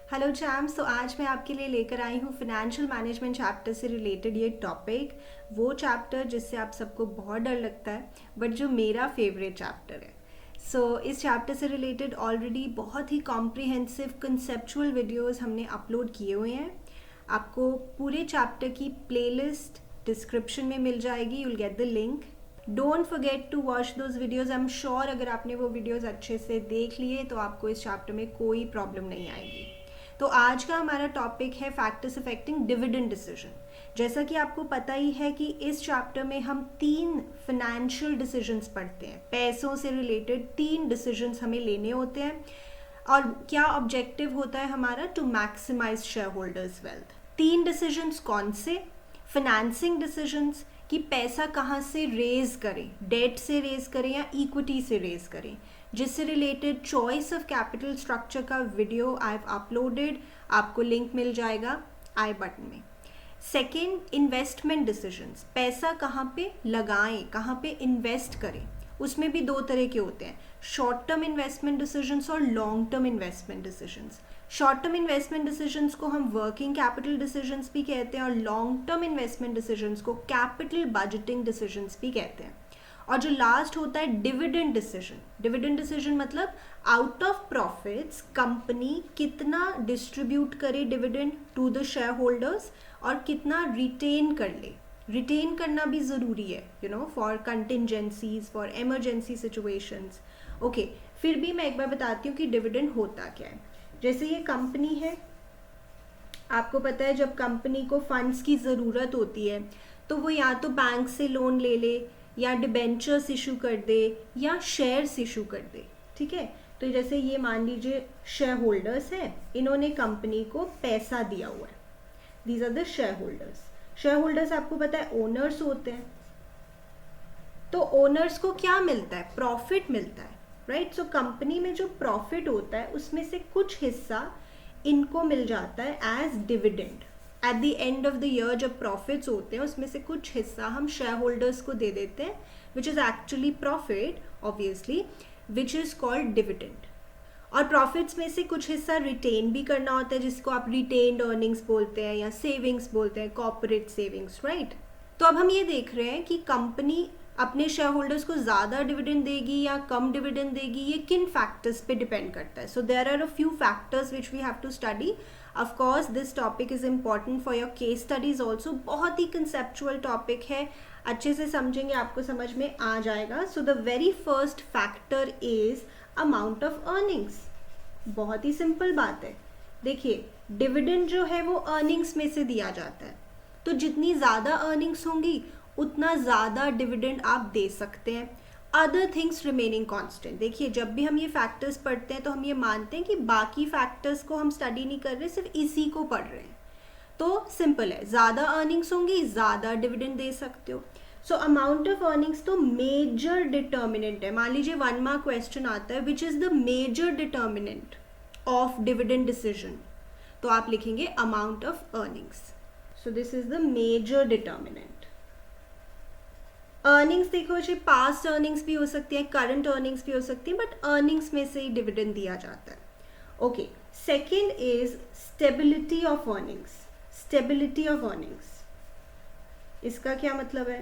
Hello चैम्स। तो आज मैं आपके लिए लेकर आई हूँ फिनेंशियल मैनेजमेंट चैप्टर से रिलेटेड ये टॉपिक। वो चैप्टर जिससे आप सबको बहुत डर लगता है बट जो मेरा फेवरेट चैप्टर है। इस चैप्टर से रिलेटेड ऑलरेडी बहुत ही कॉम्प्रिहेंसिव कंसेप्चुअल वीडियोस हमने अपलोड किए हुए हैं। आपको पूरे चैप्टर की प्लेलिस्ट डिस्क्रिप्शन में मिल जाएगी, you will get the link. Don't forget to watch those videos. I am sure अगर आपने वो वीडियोज़ अच्छे से देख लिए तो आपको इस चैप्टर में कोई प्रॉब्लम नहीं आएगी। तो आज का हमारा टॉपिक है फैक्टर्स अफेक्टिंग डिविडेंड डिसीजन। जैसा कि आपको पता ही है कि इस चैप्टर में हम 3 फाइनेंशियल डिसीजंस पढ़ते हैं। पैसों से रिलेटेड 3 डिसीजंस हमें लेने होते हैं और क्या ऑब्जेक्टिव होता है हमारा, to maximise share holders wealth. 3 decisions कौन से? फाइनेंसिंग डिसीजंस कि पैसा कहाँ से रेज करें, डेट से रेज करें या इक्विटी से रेज करें, जिससे related choice of capital structure का वीडियो आई हैव अपलोडेड, आपको लिंक मिल जाएगा आई बटन में। सेकेंड, इन्वेस्टमेंट डिसीजंस, पैसा कहाँ पे लगाएं, कहाँ पे इन्वेस्ट करें। उसमें भी 2 तरह के होते हैं, शॉर्ट टर्म इन्वेस्टमेंट डिसीजंस और long term investment decisions. Short term investment decisions को हम वर्किंग कैपिटल डिसीजंस भी कहते हैं और लॉन्ग टर्म इन्वेस्टमेंट डिसीजंस को कैपिटल बजटिंग डिसीजंस भी कहते हैं। और जो लास्ट होता है डिविडेंड डिसीजन। डिविडेंड डिसीजन मतलब आउट ऑफ प्रॉफिट्स कंपनी कितना डिस्ट्रीब्यूट करे dividend to the share holders और कितना रिटेन कर ले। रिटेन करना भी ज़रूरी है, you know, for contingencies, for emergency situations. Okay, फिर भी मैं एक बार बताती हूँ कि डिविडेंड होता क्या है। जैसे ये कंपनी है, आपको पता है जब कंपनी को फंड्स की ज़रूरत होती है तो वो या तो बैंक से लोन ले ले या डिबेंचर्स इशू कर दे या शेयर्स इशू कर दे। ठीक है, तो जैसे ये मान लीजिए शेयर होल्डर्स हैं, इन्होंने कंपनी को पैसा दिया हुआ है। These are the share holders. Share holders आपको पता है ओनर्स होते हैं। तो ओनर्स को क्या मिलता है? प्रॉफिट मिलता है, राइट। सो कंपनी में जो प्रॉफिट होता है उसमें से कुछ हिस्सा इनको मिल जाता है as dividend. At the end of the year जब प्रॉफिट्स होते हैं उसमें से कुछ हिस्सा हम शेयर होल्डर्स को दे देते हैं, which is actually profit obviously, which is called dividend. और प्रॉफिट्स में से कुछ हिस्सा रिटेन भी करना होता है, जिसको आप रिटेन्ड अर्निंग्स बोलते हैं या सेविंग्स बोलते हैं, कॉर्पोरेट सेविंग्स, राइट। तो अब हम ये देख रहे हैं कि कंपनी अपने शेयर होल्डर्स को ज़्यादा डिविडेंड देगी या कम डिविडेंड देगी, ये किन फैक्टर्स पे डिपेंड करता है। So there are a few factors which we have to study. Of course this topic is important for your case studies also. बहुत ही कंसेप्चुअल टॉपिक है, अच्छे से समझेंगे आपको समझ में आ जाएगा। So the very first factor is amount of earnings. बहुत ही सिंपल बात है। देखिए, डिविडेंड जो है वो अर्निंग्स में से दिया जाता है, तो जितनी ज़्यादा अर्निंग्स होंगी उतना ज़्यादा डिविडेंड आप दे सकते हैं, अदर थिंग्स रिमेनिंग कांस्टेंट। देखिए, जब भी हम ये फैक्टर्स पढ़ते हैं तो हम ये मानते हैं कि बाकी फैक्टर्स को हम स्टडी नहीं कर रहे, सिर्फ इसी को पढ़ रहे हैं। तो सिंपल है, ज़्यादा अर्निंग्स होंगी ज़्यादा डिविडेंड दे सकते हो। सो अमाउंट ऑफ अर्निंग्स तो मेजर डिटर्मिनेंट है। मान लीजिए 1 मार्क क्वेश्चन आता है, which is the major determinant of dividend decision, तो आप लिखेंगे amount of earnings. So this is the major determinant. Earnings देखो जी, पास्ट अर्निंग्स भी हो सकती है, करंट अर्निंग्स भी हो सकती है, बट अर्निंग्स में से ही डिविडेंड दिया जाता है। Okay, second is stability of earnings. Stability of earnings, इसका क्या मतलब है?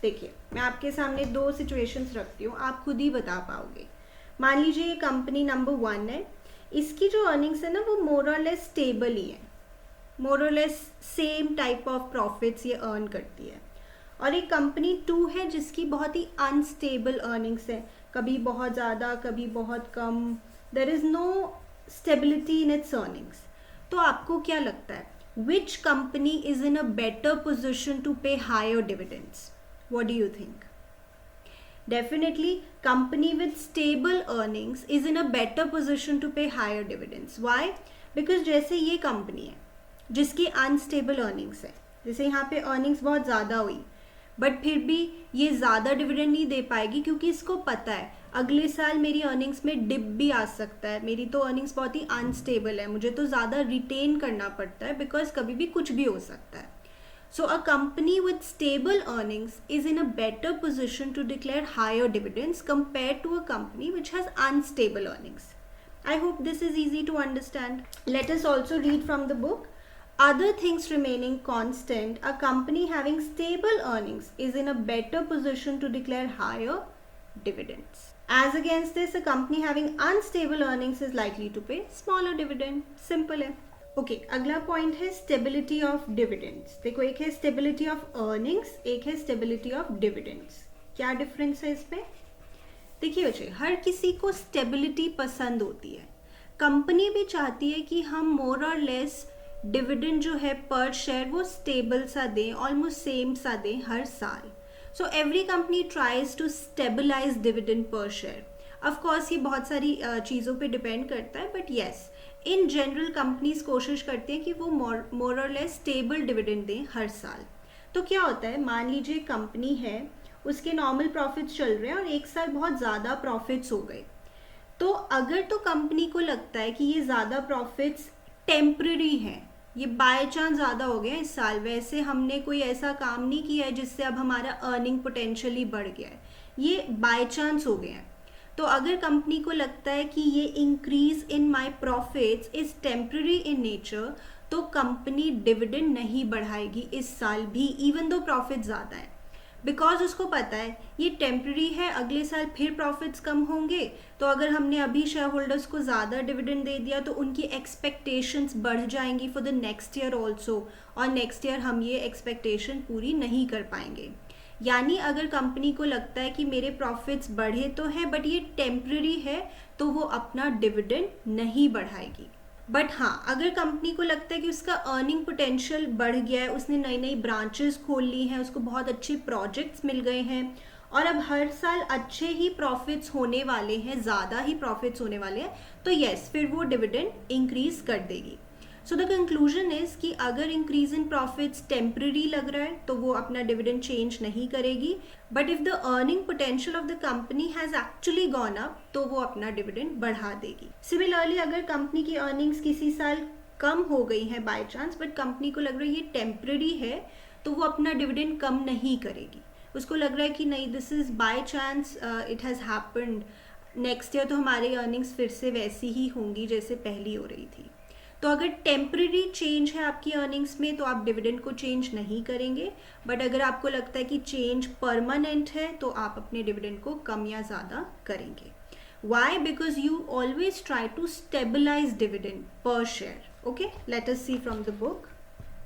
देखिए, मैं आपके सामने 2 सिचुएशंस रखती हूँ, आप खुद ही बता पाओगे। मान लीजिए ये कंपनी नंबर 1 है, इसकी जो अर्निंग्स है ना वो मोर और लेस स्टेबल ही है, मोर और less same type of profits ये अर्न करती है। और एक कंपनी 2 है जिसकी बहुत ही अनस्टेबल अर्निंग्स है, कभी बहुत ज़्यादा कभी बहुत कम, there is no stability in its earnings. तो आपको क्या लगता है, which company is in a better position to pay higher dividends? What do you think? Definitely, company with stable earnings is in a better position to pay higher dividends. Why? Because जैसे ये company है जिसकी unstable earnings है, जैसे यहाँ पे earnings बहुत ज़्यादा हुई बट फिर भी ये ज़्यादा डिविडेंड नहीं दे पाएगी, क्योंकि इसको पता है अगले साल मेरी अर्निंग्स में डिप भी आ सकता है, मेरी तो अर्निंग्स बहुत ही अनस्टेबल है, मुझे तो ज़्यादा रिटेन करना पड़ता है बिकॉज कभी भी कुछ भी हो सकता है। So a company with stable earnings is in a better position to declare higher dividends compared to a company which has unstable earnings. I hope this is easy to understand. Let us also read from the book. Other things remaining constant, a company having stable earnings is in a better position to declare higher dividends. As against this, a company having unstable earnings is likely to pay smaller dividend. Simple है. Okay अगला point है stability of dividends. देखो एक है stability of earnings, एक है stability of dividends. क्या difference है इसमें? देखिए बच्चे, हर किसी को स्टेबिलिटी पसंद होती है. कंपनी भी चाहती है कि हम मोर और लेस डिविडेंड जो है पर शेयर वो स्टेबल सा दें, ऑलमोस्ट सेम सा दें हर साल. So every company tries to stabilise dividend per share. Of course ये बहुत सारी चीज़ों पे डिपेंड करता है, but yes in general companies कोशिश करती हैं कि वो मोर और लेस स्टेबल डिविडेंड दें हर साल. तो क्या होता है, मान लीजिए कंपनी है, उसके नॉर्मल प्रॉफिट्स चल रहे हैं और एक साल बहुत ज़्यादा प्रॉफिट्स हो गए. तो अगर तो कंपनी को लगता है कि ये ज़्यादा प्रॉफिट्स टेम्पररी हैं, ये बाय चांस ज़्यादा हो गया इस साल, वैसे हमने कोई ऐसा काम नहीं किया है जिससे अब हमारा अर्निंग पोटेंशियली बढ़ गया है, ये बाय चांस हो गया है. तो अगर कंपनी को लगता है कि ये increase in my profits is temporary in nature, तो कंपनी डिविडेंड नहीं बढ़ाएगी इस साल भी, इवन दो प्रॉफिट ज़्यादा है. बिकॉज उसको पता है ये टेम्पररी है, अगले साल फिर प्रॉफिट्स कम होंगे. तो अगर हमने अभी शेयर होल्डर्स को ज़्यादा डिविडेंड दे दिया तो उनकी एक्सपेक्टेशंस बढ़ जाएंगी for the next year also, और नेक्स्ट ईयर हम ये एक्सपेक्टेशन पूरी नहीं कर पाएंगे. यानी अगर कंपनी को लगता है कि मेरे प्रॉफिट्स बढ़े तो हैं बट ये टेम्पररी है, तो वो अपना डिविडेंड नहीं बढ़ाएगी. बट हाँ, अगर कंपनी को लगता है कि उसका अर्निंग पोटेंशियल बढ़ गया है, उसने नई नई ब्रांचेस खोल ली हैं, उसको बहुत अच्छे प्रोजेक्ट्स मिल गए हैं और अब हर साल अच्छे ही प्रॉफिट्स होने वाले हैं, ज़्यादा ही प्रॉफिट्स होने वाले हैं, तो येस फिर वो डिविडेंड इंक्रीज कर देगी. सो द कंक्लूजन इज कि अगर इंक्रीज इन प्रॉफिट्स टेम्पररी लग रहा है तो वो अपना डिविडेंड चेंज नहीं करेगी. But if the earning potential of the company has actually gone up, तो वो अपना डिविडेंड बढ़ा देगी. सिमिलरली अगर कंपनी की अर्निंग्स किसी साल कम हो गई हैं बाय चांस, बट कंपनी को लग रहा है ये टेम्पररी है, तो वो अपना डिविडेंड कम नहीं करेगी. उसको लग रहा है कि नहीं, this is by chance, it has happened, next year तो हमारी अर्निंग्स फिर से वैसी ही होंगी जैसे पहली हो रही थी. तो अगर टेम्पररी चेंज है आपकी अर्निंग्स में तो आप डिविडेंड को चेंज नहीं करेंगे. बट अगर आपको लगता है कि चेंज परमानेंट है तो आप अपने डिविडेंड को कम या ज़्यादा करेंगे. Why? Because you always try to stabilise dividend per share. Okay, let us see from the book.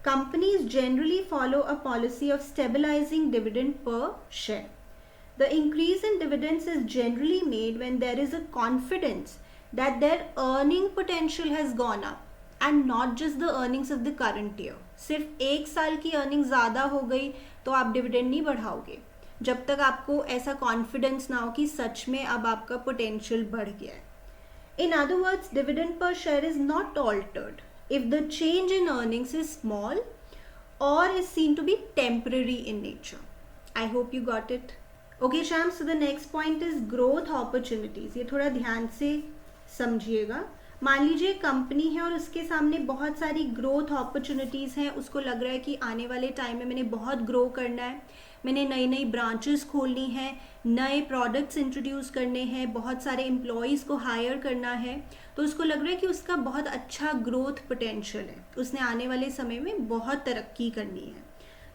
Companies generally follow a policy of stabilizing dividend per share. The increase in dividends is generally made when there is a confidence that their earning potential has gone up. And not just the earnings of the current year. सिर्फ एक साल की earning ज़्यादा हो गई तो आप dividend नहीं बढ़ाओगे जब तक आपको ऐसा कॉन्फिडेंस ना हो कि सच में अब आपका पोटेंशियल बढ़ गया है. In other words, dividend per share is not altered if the change in earnings is small और is seen to be temporary in nature. I hope you got it. Okay शैम, so the next point is growth opportunities. ये थोड़ा ध्यान से समझिएगा. मान लीजिए company है और उसके सामने बहुत सारी ग्रोथ अपॉर्चुनिटीज़ हैं. उसको लग रहा है कि आने वाले टाइम में मैंने बहुत ग्रो करना है, मैंने नई नई ब्रांचेस खोलनी है, नए प्रोडक्ट्स इंट्रोड्यूस करने हैं, बहुत सारे एम्प्लॉयज़ को हायर करना है. तो उसको लग रहा है कि उसका बहुत अच्छा ग्रोथ पोटेंशियल है, उसने आने वाले समय में बहुत तरक्की करनी है.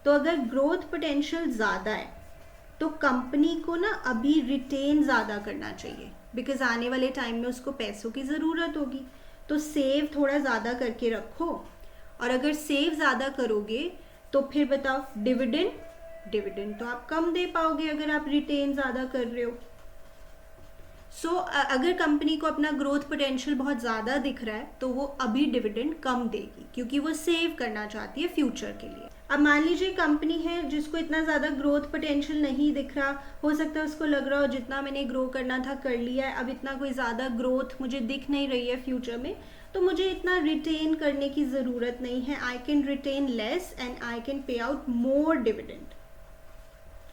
तो अगर ग्रोथ पोटेंशियल ज़्यादा है तो कंपनी को ना अभी रिटेन ज़्यादा करना चाहिए, बिकॉज आने वाले टाइम में उसको पैसों की ज़रूरत होगी. तो सेव थोड़ा ज़्यादा करके रखो. और अगर सेव ज़्यादा करोगे तो फिर बताओ डिविडेंड तो आप कम दे पाओगे अगर आप रिटेन ज़्यादा कर रहे हो. सो अगर कंपनी को अपना ग्रोथ पोटेंशियल बहुत ज़्यादा दिख रहा है तो वो अभी डिविडेंड कम देगी क्योंकि वो सेव करना चाहती है फ्यूचर के लिए. अब मान लीजिए कंपनी है जिसको इतना ज़्यादा ग्रोथ पोटेंशियल नहीं दिख रहा, हो सकता है उसको लग रहा हो जितना मैंने ग्रो करना था कर लिया है, अब इतना कोई ज़्यादा ग्रोथ मुझे दिख नहीं रही है फ्यूचर में, तो मुझे इतना रिटेन करने की ज़रूरत नहीं है. I can retain less and I can pay out more dividend.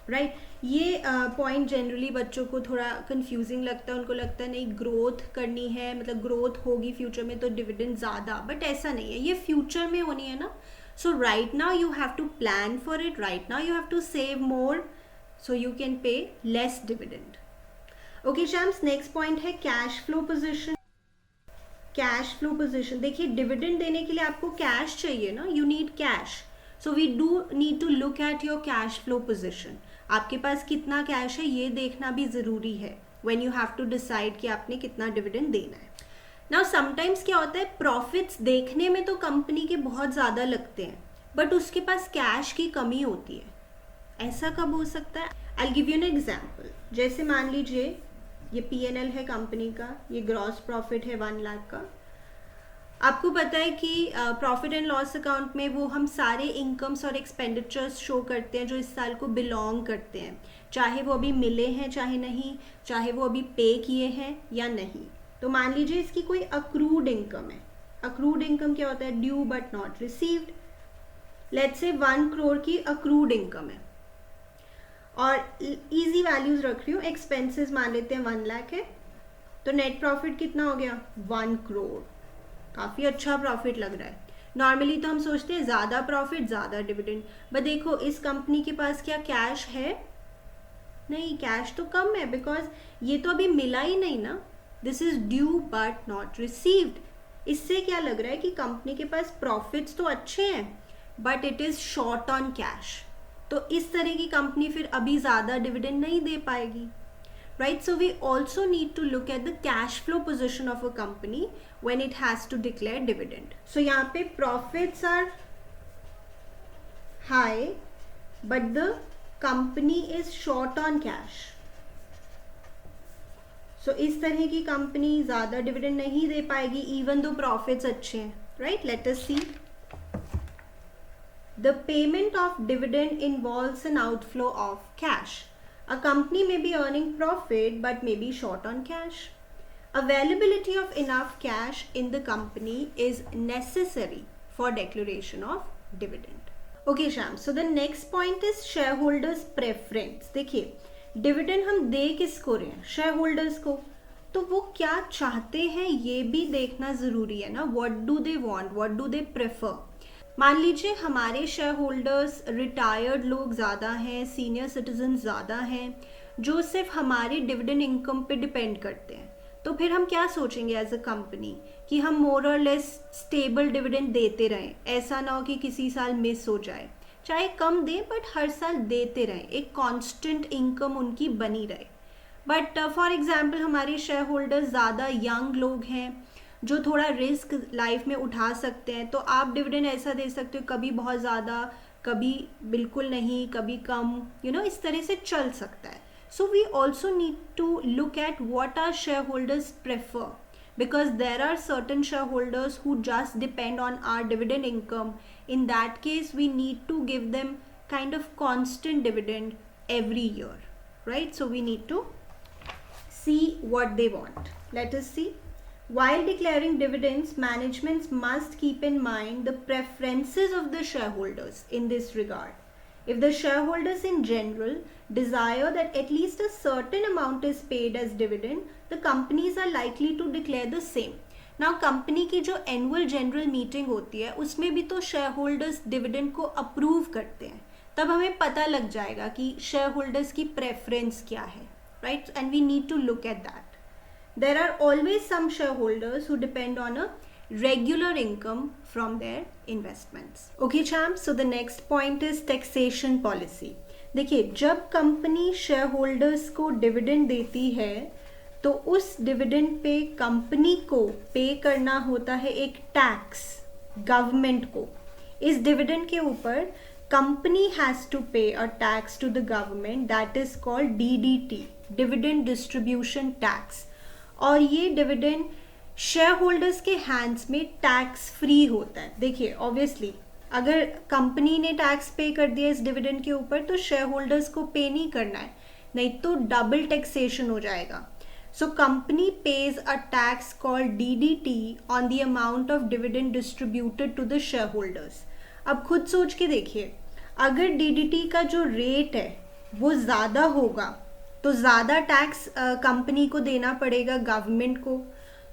Right, ये पॉइंट जनरली बच्चों को थोड़ा कंफ्यूजिंग लगता है. उनको लगता है नहीं ग्रोथ करनी है, मतलब ग्रोथ होगी फ्यूचर में तो डिविडेंड ज़्यादा, बट ऐसा नहीं है, ये फ्यूचर में होनी है ना. So right now you have to plan for it, right now you have to save more so you can pay less dividend. Okay Shams, next point है cash flow position. Cash flow position, देखिए dividend देने के लिए आपको cash चाहिए ना, you need cash, so we do need to look at your cash flow position. आपके पास कितना कैश है ये देखना भी ज़रूरी है when you have to decide कि आपने कितना डिविडेंड देना है। नाउ समटाइम्स क्या होता है, प्रॉफिट्स देखने में तो कंपनी के बहुत ज़्यादा लगते हैं बट उसके पास कैश की कमी होती है। ऐसा कब हो सकता है? I give you an example. जैसे मान लीजिए ये P&L है कंपनी का, ये ग्रॉस प्रॉफिट है 1 लाख का। आपको पता है कि प्रॉफिट एंड लॉस अकाउंट में वो हम सारे इनकम्स और एक्सपेंडिचर्स शो करते हैं जो इस साल को बिलोंग करते हैं, चाहे वो अभी मिले हैं चाहे नहीं, चाहे वो अभी पे किए हैं या नहीं। तो मान लीजिए इसकी कोई अक्रूड इनकम है। अक्रूड इनकम क्या होता है? Due but not received. Let's say 1 crore की अक्रूड इनकम है और इजी वैल्यूज रख रही हूँ, एक्सपेंसेस मान लेते हैं 1 लाख है, तो नेट प्रॉफिट कितना हो गया? 1 करोड़। काफ़ी अच्छा प्रॉफिट लग रहा है। नॉर्मली तो हम सोचते हैं ज़्यादा प्रॉफिट ज़्यादा डिविडेंड, बट देखो इस कंपनी के पास क्या कैश है? नहीं, कैश तो कम है बिकॉज ये तो अभी मिला ही नहीं ना। This is due but not received. इससे क्या लग रहा है कि कंपनी के पास प्रॉफिट्स तो अच्छे हैं but it is short on cash. तो इस तरह की कंपनी फिर अभी ज़्यादा डिविडेंड नहीं दे पाएगी, right? So we also need to look at the cash flow position of a company when it has to declare dividend. So यहाँ पे profits are high but the company is short on cash. So इस तरह की company ज़्यादा dividend नहीं दे पाएगी even though profits अच्छे हैं, right? Let us see. The payment of dividend involves an outflow of cash. A company may be earning profit but may be short on cash. Availability of enough cash in the company is necessary for declaration of dividend. Okay Sham, so the next point is shareholders preference. देखिए dividend हम दे किसको रहे हैं? Shareholders को। तो वो क्या चाहते हैं ये भी देखना ज़रूरी है ना। What do they want, what do they prefer. मान लीजिए हमारे शेयर होल्डर्स रिटायर्ड लोग ज़्यादा हैं, सीनियर सिटीजन ज़्यादा हैं जो सिर्फ हमारी डिविडेंड इनकम पे डिपेंड करते हैं, तो फिर हम क्या सोचेंगे एज अ कंपनी कि हम मोर और लेस स्टेबल डिविडेंड देते रहें। ऐसा ना हो कि किसी साल मिस हो जाए, चाहे कम दें बट हर साल देते रहें, एक कांस्टेंट इनकम उनकी बनी रहे। बट फॉर एग्जांपल हमारे शेयर होल्डर्स ज़्यादा यंग लोग हैं जो थोड़ा रिस्क लाइफ में उठा सकते हैं, तो आप डिविडेंड ऐसा दे सकते हो कभी बहुत ज़्यादा, कभी बिल्कुल नहीं, कभी कम, इस तरह से चल सकता है। So we also need to look at what are share holders prefer, because there are certain shareholders who just depend on our dividend income. In that case we need to give them kind of constant dividend every year, right? So we need to see what they want. Let us see. While declaring dividends, management must keep in mind the preferences of the shareholders in this regard. If the shareholders in general desire that at least a certain amount is paid as dividend, the companies are likely to declare the same. Now company की जो annual general meeting होती है उसमें भी तो share holders dividend को approve करते हैं, तब हमें पता लग जाएगा कि शेयर होल्डर्स की प्रेफरेंस क्या है, right? And we need to look at that. There are always some shareholders who depend on a regular income from their investments. Okay champs, so the next point is taxation policy. देखिए जब company share holders को dividend देती है तो उस dividend pay company को पे करना होता है एक टैक्स गवर्नमेंट को. इस डिविडेंड के ऊपर company has to pay a tax to the government that is called DDT, dividend distribution tax. और ये डिविडेंड शेयर होल्डर्स के हैंड्स में टैक्स फ्री होता है. देखिए ऑब्वियसली अगर कंपनी ने टैक्स पे कर दिया इस डिविडेंड के ऊपर तो शेयर होल्डर्स को पे नहीं करना है, नहीं तो डबल टैक्सेशन हो जाएगा. So company pays a tax called DDT on the amount of dividend distributed to the share holders. अब खुद सोच के देखिए, अगर DDT का जो रेट है वो ज़्यादा होगा तो ज़्यादा टैक्स कंपनी को देना पड़ेगा गवर्नमेंट को,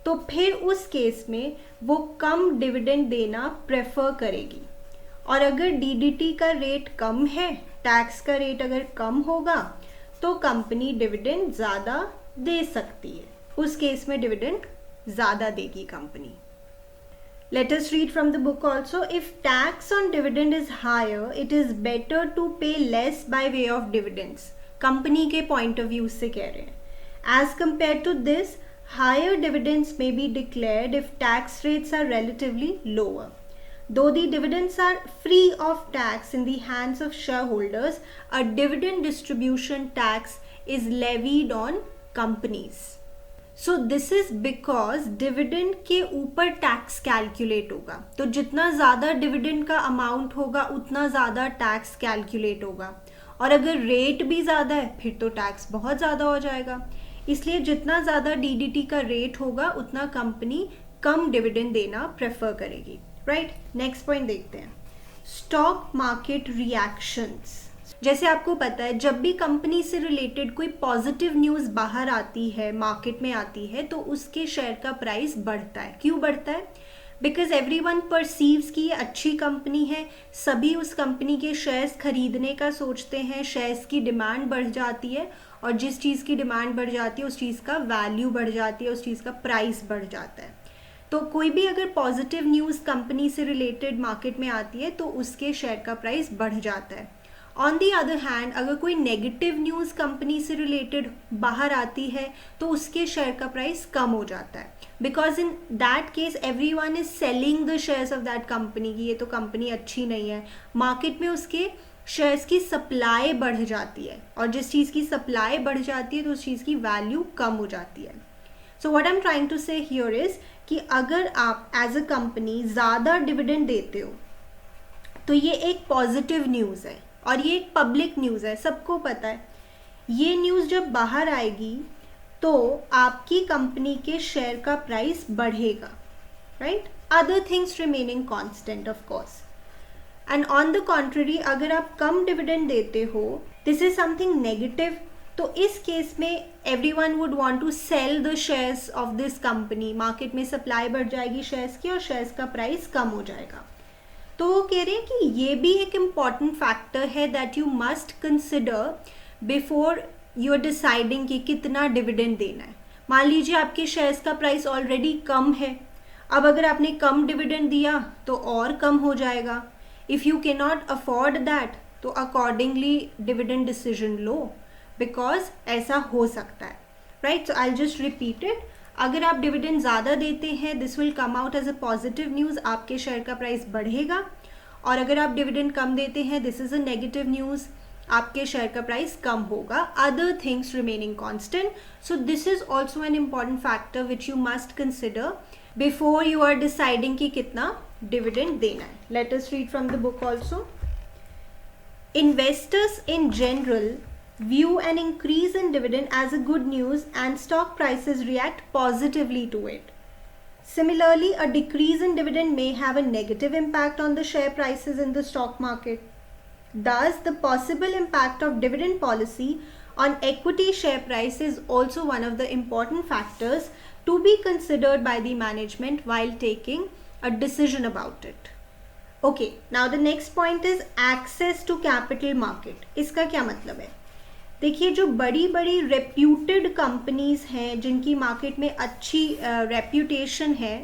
तो फिर उस केस में वो कम डिविडेंड देना प्रेफर करेगी. और अगर DDT का रेट कम है, टैक्स का रेट अगर कम होगा तो कंपनी डिविडेंड ज़्यादा दे सकती है, उस केस में डिविडेंड ज़्यादा देगी company. Let us read from the book also. If tax on dividend is higher, it is better to pay less by way of dividends. Company के पॉइंट ऑफ व्यू से कह रहे हैं. As compared to this, higher dividends may be declared if tax rates are relatively lower. Though the dividends are free of tax in the hands of shareholders, a dividend distribution tax is levied on companies. So this is because dividend के ऊपर tax calculate होगा. तो जितना ज़्यादा dividend का amount होगा उतना ज़्यादा टैक्स कैलकुलेट होगा. और अगर रेट भी ज़्यादा है फिर तो टैक्स बहुत ज़्यादा हो जाएगा. इसलिए जितना ज़्यादा डीडीटी का रेट होगा उतना कंपनी कम डिविडेंड देना प्रेफर करेगी. राइट, नेक्स्ट पॉइंट देखते हैं. Stock market reactions. जैसे आपको पता है जब भी कंपनी से रिलेटेड कोई पॉजिटिव न्यूज़ बाहर आती है, मार्केट में आती है, तो उसके शेयर का प्राइस बढ़ता है. क्यों बढ़ता है? बिकॉज एवरीवन परसीव्स कि ये अच्छी कंपनी है, सभी उस कंपनी के शेयर्स खरीदने का सोचते हैं, शेयर्स की डिमांड बढ़ जाती है और जिस चीज़ की डिमांड बढ़ जाती है उस चीज़ का वैल्यू बढ़ जाती है, उस चीज़ का प्राइस बढ़ जाता है. तो कोई भी अगर पॉजिटिव न्यूज़ कंपनी से रिलेटेड मार्केट में आती है तो उसके शेयर का प्राइस बढ़ जाता है. ऑन दी अदर हैंड अगर कोई नेगेटिव न्यूज़ कंपनी से रिलेटेड बाहर आती है तो उसके शेयर का प्राइस कम हो जाता है. Because in that case every one is selling the shares of that company की ये तो कंपनी अच्छी नहीं है. मार्केट में उसके शेयर्स की सप्लाई बढ़ जाती है और जिस चीज़ की सप्लाई बढ़ जाती है तो उस चीज़ की वैल्यू कम हो जाती है. So what I am trying to say here is कि अगर आप एज अ कंपनी ज़्यादा डिविडेंड देते हो तो ये एक पॉजिटिव न्यूज़ है और ये एक पब्लिक न्यूज़ है, सबको पता है. ये न्यूज़ जब बाहर आएगी तो आपकी कंपनी के शेयर का प्राइस बढ़ेगा. Right, other things remaining constant of course. And on the contrary अगर आप कम डिविडेंड देते हो, दिस इज समथिंग नेगेटिव. तो इस केस में everyone would want to sell the shares of this company. Market में सप्लाई बढ़ जाएगी शेयर्स की और शेयर्स का प्राइस कम हो जाएगा. तो वो कह रहे हैं कि ये भी एक इम्पॉर्टेंट फैक्टर है that you must consider before you are deciding कि कितना डिविडेंड देना है. मान लीजिए आपके शेयर्स का प्राइस ऑलरेडी कम है, अब अगर आपने कम डिविडेंड दिया तो और कम हो जाएगा. If you can not afford that तो अकॉर्डिंगली डिविडेंड डिसीजन लो, बिकॉज ऐसा हो सकता है. Right, so I just repeat it. अगर आप डिविडेंड ज़्यादा देते हैं this will come out as a positive news, आपके शेयर का प्राइस बढ़ेगा. और अगर आप डिविडेंड कम देते हैं this is a negative news, आपके शेयर का प्राइस कम होगा. Other things remaining constant. So this is also an important factor which you must consider before you are deciding कि कितना डिविडेंड देना है. Let us read from the book also. Investors in general view an increase in dividend as a good news and stock prices react positively to it. Similarly, a decrease in dividend may have a negative impact on the share prices in the stock market. Thus, the possible impact of dividend policy on equity share price is also one of the important factors to be considered by the management while taking a decision about it. Okay, now the next point is access to capital market. इसका क्या मतलब है? देखिए, जो बड़ी बड़ी reputed companies हैं जिनकी मार्केट में अच्छी रेप्यूटेशन है,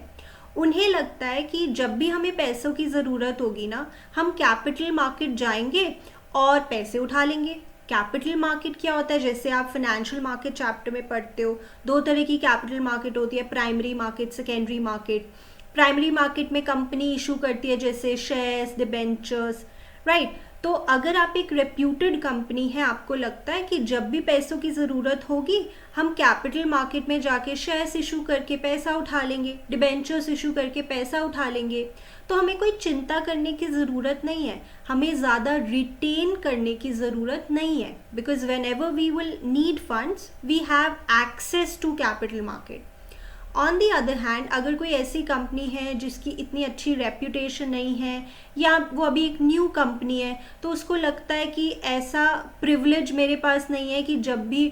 उन्हें लगता है कि जब भी हमें पैसों की ज़रूरत होगी ना, हम कैपिटल मार्केट जाएंगे और पैसे उठा लेंगे. कैपिटल मार्केट क्या होता है? जैसे आप फाइनेंशियल मार्केट चैप्टर में पढ़ते हो, दो तरह की कैपिटल मार्केट होती है, primary market, secondary market. Primary market में कंपनी इशू करती है जैसे शेयर्स, डिबेंचर्स. राइट, तो अगर आप एक रेप्यूटेड कंपनी है, आपको लगता है कि जब भी पैसों की ज़रूरत होगी हम कैपिटल मार्केट में जाके शेयर्स इशू करके पैसा उठा लेंगे, डिबेंचर्स इशू करके पैसा उठा लेंगे, तो हमें कोई चिंता करने की ज़रूरत नहीं है, हमें ज़्यादा रिटेन करने की ज़रूरत नहीं है. Because whenever we will need funds we have access to capital market. On the other hand अगर कोई ऐसी कंपनी है जिसकी इतनी अच्छी रेप्यूटेशन नहीं है या वो अभी एक न्यू कंपनी है, तो उसको लगता है कि ऐसा प्रिविलेज मेरे पास नहीं है कि जब भी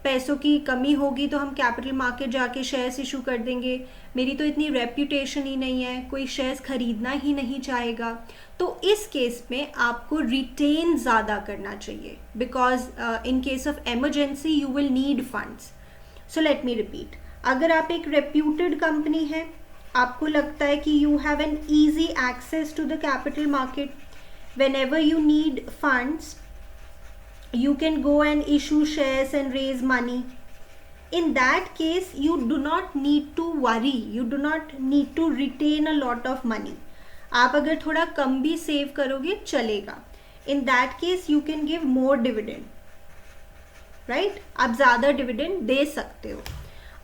पैसों की कमी होगी तो हम कैपिटल मार्केट जाके शेयर्स इशू कर देंगे, मेरी तो इतनी रेप्यूटेशन ही नहीं है, कोई शेयर्स खरीदना ही नहीं चाहेगा. तो इस केस में आपको रिटेन ज़्यादा करना चाहिए, because in case of emergency you will need funds. So let me repeat. अगर आप एक रेप्यूटेड कंपनी है, आपको लगता है कि you have an easy access to the capital market, whenever you need funds you can go and issue shares and raise money. In that case, you do not need to worry, you do not need to retain a lot of money. आप अगर थोड़ा कम भी save करोगे चलेगा. In that case, you can give more dividend, right? आप ज़्यादा dividend दे सकते हो.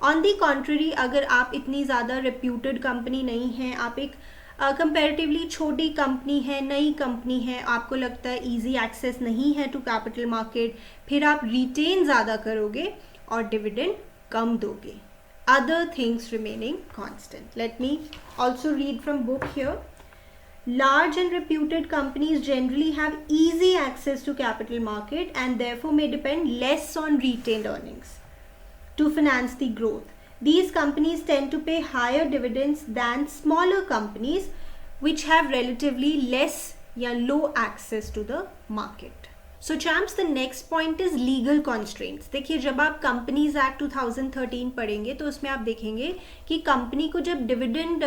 On the contrary, अगर आप इतनी ज़्यादा रेप्यूटेड कंपनी नहीं है, आप एक कंपैरेटिवली छोटी कंपनी है, नई कंपनी है, आपको लगता है इजी एक्सेस नहीं है टू कैपिटल मार्केट, फिर आप रिटेन ज़्यादा करोगे और डिविडेंड कम दोगे. Other things remaining constant. Let me also read from book here. Large and reputed companies generally have easy access to capital market and therefore may depend less on retained earnings to finance the growth. These companies tend to pay higher dividends than smaller companies which have relatively less या low access to the market. So champs, the next point is legal constraints. देखिए, जब आप companies act 2013 पढ़ेंगे तो उसमें आप देखेंगे कि कंपनी को जब डिविडेंड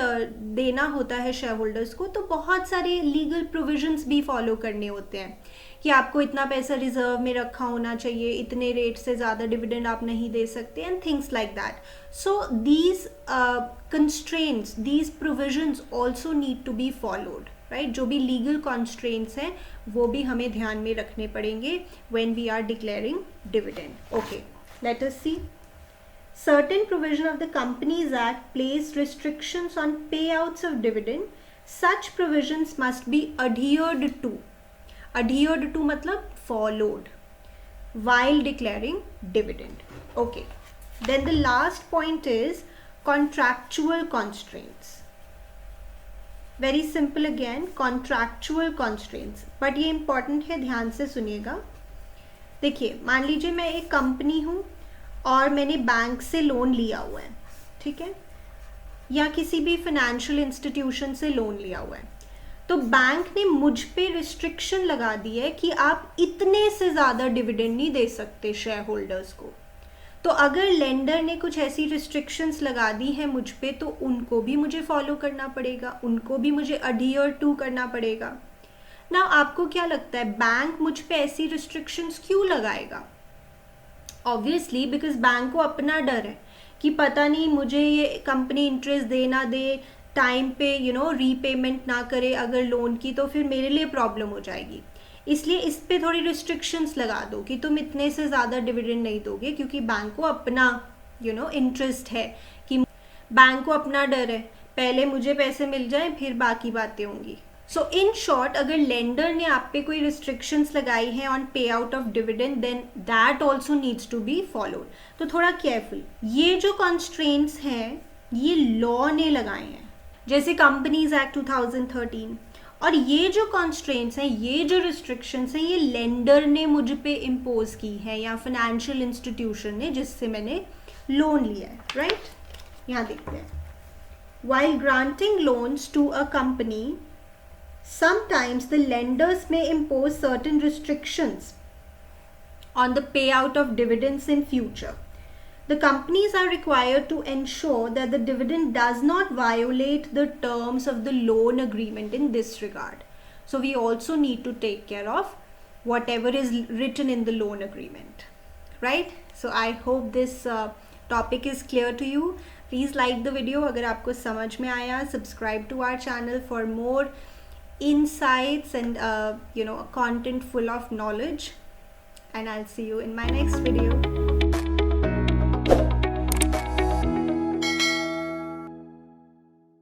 देना होता है शेयर होल्डर्स को, तो बहुत सारे लीगल प्रोविजंस भी फॉलो करने होते हैं कि आपको इतना पैसा रिजर्व में रखा होना चाहिए, इतने रेट से ज़्यादा डिविडेंड आप नहीं दे सकते, and things like that. So these constraints, these provisions also need to be followed, right? जो भी लीगल कॉन्स्ट्रेंट्स हैं वो भी हमें ध्यान में रखने पड़ेंगे when we are declaring dividend. Okay, let us see. Certain provision of the Companies Act place restrictions on payouts of dividend. Such provisions must be adhered to. Adhered to मतलब followed while declaring dividend. Okay. Then the last point is contractual constraints. Very simple again, contractual constraints. But ये important है, ध्यान से सुनिएगा. देखिए, मान लीजिए मैं एक कंपनी हूँ और मैंने बैंक से लोन लिया हुआ है, ठीक है, या किसी भी फाइनेंशियल इंस्टीट्यूशन से लोन लिया हुआ है. तो बैंक ने मुझ पे रिस्ट्रिक्शन लगा दी है कि आप इतने से ज़्यादा डिविडेंड नहीं दे सकते शेयर होल्डर्स को. तो अगर लेंडर ने कुछ ऐसी रिस्ट्रिक्शंस लगा दी है मुझ पे, तो उनको भी मुझे फॉलो करना पड़ेगा, उनको भी मुझे अडियर टू करना पड़ेगा ना. आपको क्या लगता है बैंक मुझ पे ऐसी रिस्ट्रिक्शंस क्यों लगाएगा? ऑब्वियसली बिकॉज बैंक को अपना डर है कि पता नहीं मुझे ये कंपनी इंटरेस्ट दे ना दे, टाइम पे रीपेमेंट ना करे अगर लोन की, तो फिर मेरे लिए प्रॉब्लम हो जाएगी. इसलिए इस पे थोड़ी रिस्ट्रिक्शंस लगा दो कि तुम इतने से ज़्यादा डिविडेंड नहीं दोगे, क्योंकि बैंक को अपना इंटरेस्ट है, कि बैंक को अपना डर है, पहले मुझे पैसे मिल जाएं फिर बाकी बातें होंगी. सो इन शॉर्ट, अगर लेंडर ने आप पे कोई रिस्ट्रिक्शंस लगाई हैं on pay out of dividend, then that also needs to be followed. तो थोड़ा केयरफुल. ये जो कॉन्स्ट्रेंट्स हैं ये लॉ ने लगाए हैं, जैसे कंपनीज एक्ट 2013. और ये जो कॉन्स्ट्रेंट्स हैं, ये जो रिस्ट्रिक्शंस हैं, ये लेंडर ने मुझ पे इम्पोज की है या फाइनेंशियल इंस्टीट्यूशन ने जिससे मैंने लोन लिया है, राइट? यहाँ देखते हैं. While granting loans to a company, sometimes the lenders may impose certain restrictions on the payout of dividends in future. The companies are required to ensure that the dividend does not violate the terms of the loan agreement in this regard. So we also need to take care of whatever is written in the loan agreement, right? So I hope this topic is clear to you. Please like the video अगर आपको समझ में आया. Subscribe to our channel for more insights and content full of knowledge, and I'll see you in my next video.